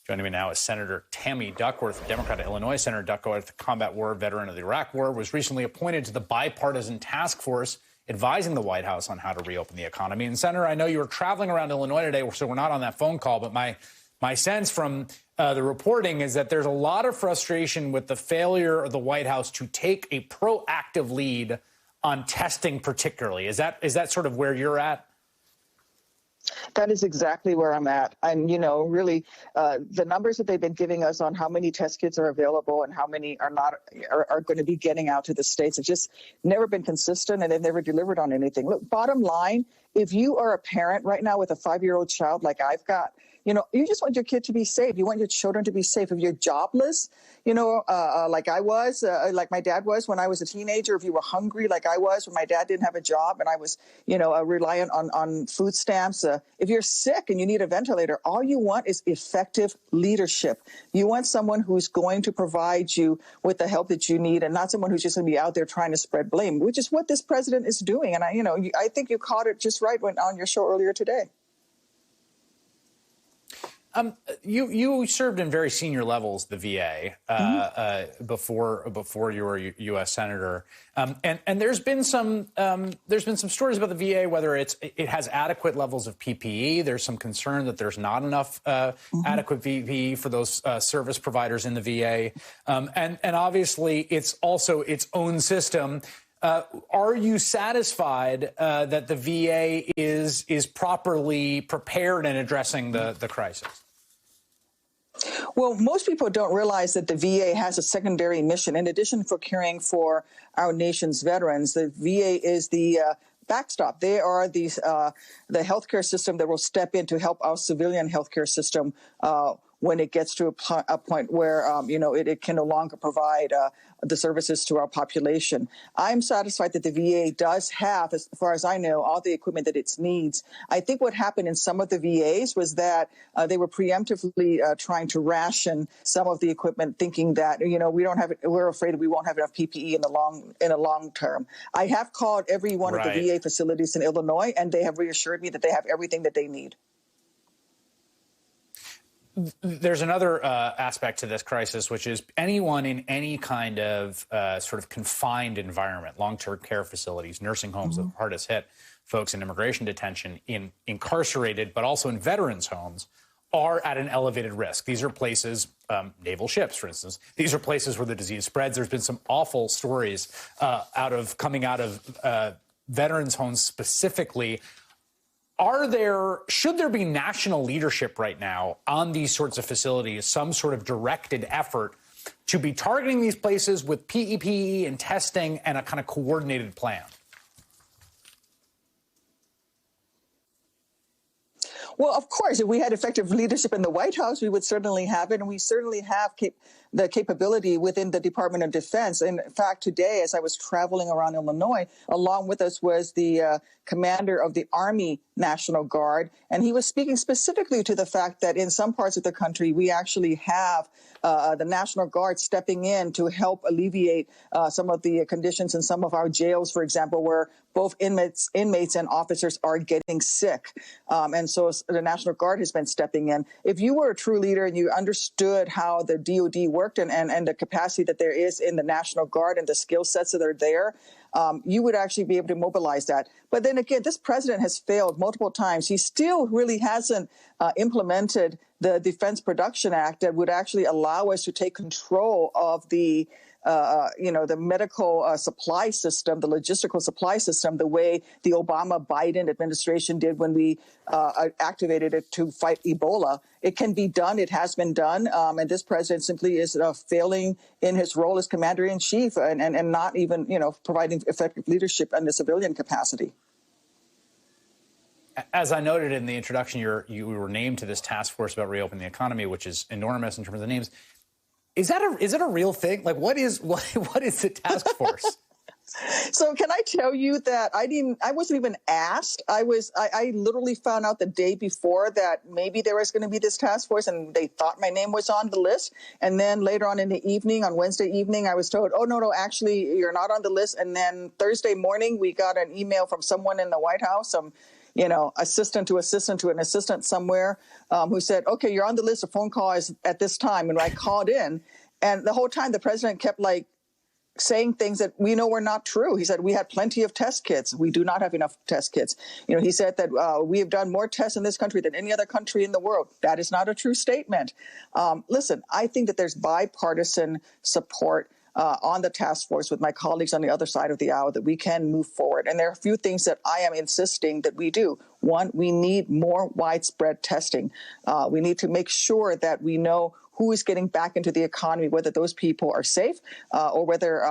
Joining me now is Senator Tammy Duckworth, Democrat of Illinois. Senator Duckworth, a combat war veteran of the Iraq War, was recently appointed to the bipartisan task force advising the White House on how to reopen the economy. And Senator, I know you were traveling around Illinois today, so we're not on that phone call, but my sense from the reporting is that there's a lot of frustration with the failure of the White House to take a proactive lead on testing particularly. Is that sort of where you're at? That is exactly where I'm at. And, really, the numbers that they've been giving us on how many test kits are available and how many are going to be getting out to the states have just never been consistent, and they've never delivered on anything. Look, bottom line, if you are a parent right now with a 5-year-old child like I've got, you just want your kid to be safe. You want your children to be safe. If you're jobless, like I was, like my dad was when I was a teenager, if you were hungry like I was when my dad didn't have a job and I was, reliant on food stamps. If you're sick and you need a ventilator, all you want is effective leadership. You want someone who's going to provide you with the help that you need and not someone who's just going to be out there trying to spread blame, which is what this president is doing. And I think you caught it just right on your show earlier today. You served in very senior levels, the VA, before you were a U.S. senator, and there's been some stories about the VA, whether it has adequate levels of PPE. There's some concern that there's not enough adequate PPE for those service providers in the VA, and obviously it's also its own system. Are you satisfied that the VA is properly prepared in addressing the crisis? Well, most people don't realize that the VA has a secondary mission. In addition to caring for our nation's veterans, the VA is the backstop. They are the healthcare system that will step in to help our civilian healthcare system when it gets to a point where, it can no longer provide the services to our population. I'm satisfied that the VA does have, as far as I know, all the equipment that it needs. I think what happened in some of the VAs was that they were preemptively trying to ration some of the equipment, thinking that, we're afraid we won't have enough PPE in the long term. I have called every one of the VA facilities in Illinois, and they have reassured me that they have everything that they need. There's another aspect to this crisis, which is anyone in any kind of sort of confined environment, long-term care facilities, nursing homes, the hardest hit folks in immigration detention, incarcerated, but also in veterans' homes, are at an elevated risk. These are places, naval ships, for instance, these are places where the disease spreads. There's been some awful stories coming out of veterans' homes specifically. Should there be national leadership right now on these sorts of facilities, some sort of directed effort to be targeting these places with PPE and testing and a kind of coordinated plan? Well, of course, if we had effective leadership in the White House, we would certainly have it. And we certainly have the capability within the Department of Defense. In fact, today, as I was traveling around Illinois, along with us was the commander of the Army National Guard. And he was speaking specifically to the fact that in some parts of the country, we actually have the National Guard stepping in to help alleviate some of the conditions in some of our jails, for example, where both inmates and officers are getting sick. And so the National Guard has been stepping in. If you were a true leader and you understood how the DOD worked and the capacity that there is in the National Guard and the skill sets that are there, you would actually be able to mobilize that. But then again, this president has failed multiple times. He still really hasn't implemented the Defense Production Act that would actually allow us to take control of the medical supply system, the logistical supply system, the way the Obama-Biden administration did when we activated it to fight Ebola. It can be done. It has been done. And this president simply is failing in his role as commander-in-chief and not even, providing effective leadership in the civilian capacity. As I noted in the introduction, you were named to this task force about reopening the economy, which is enormous in terms of names. Is it a real thing? Like, what is the task force? So can I tell you that I wasn't even asked. I literally found out the day before that maybe there was going to be this task force, and they thought my name was on the list. And then later on in the evening, on Wednesday evening, I was told, oh, no, actually, you're not on the list. And then Thursday morning, we got an email from someone in the White House, assistant to assistant to an assistant somewhere who said, okay, you're on the list of phone calls at this time. And I called in, and the whole time the president kept saying things that we know were not true. He said, we had plenty of test kits. We do not have enough test kits. He said that we have done more tests in this country than any other country in the world. That is not a true statement. Listen, I think that there's bipartisan support on the task force with my colleagues on the other side of the aisle that we can move forward. And there are a few things that I am insisting that we do. One, we need more widespread testing. We need to make sure that we know who is getting back into the economy, whether those people are safe or whether,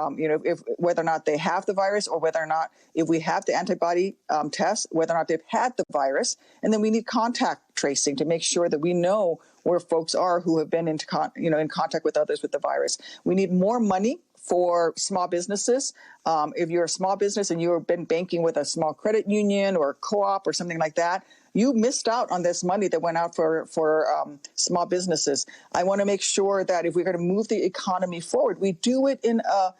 whether or not they have the virus, or whether or not, if we have the antibody test, whether or not they've had the virus. And then we need contact tracing to make sure that we know where folks are who have been in contact with others with the virus. We need more money for small businesses. If you're a small business and you've been banking with a small credit union or co-op or something like that, you missed out on this money that went out for small businesses. I want to make sure that if we're going to move the economy forward, we do it in a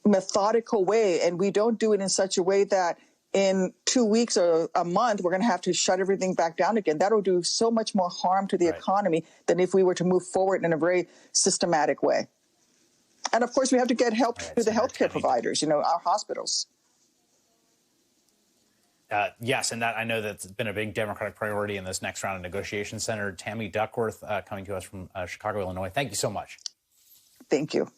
methodical way, and we don't do it in such a way that in 2 weeks or a month, we're going to have to shut everything back down again. That will do so much more harm to the economy than if we were to move forward in a very systematic way. And of course, we have to get help to the healthcare providers, our hospitals. Yes, and that I know that's been a big Democratic priority in this next round of negotiations. Senator Tammy Duckworth coming to us from Chicago, Illinois. Thank you so much. Thank you.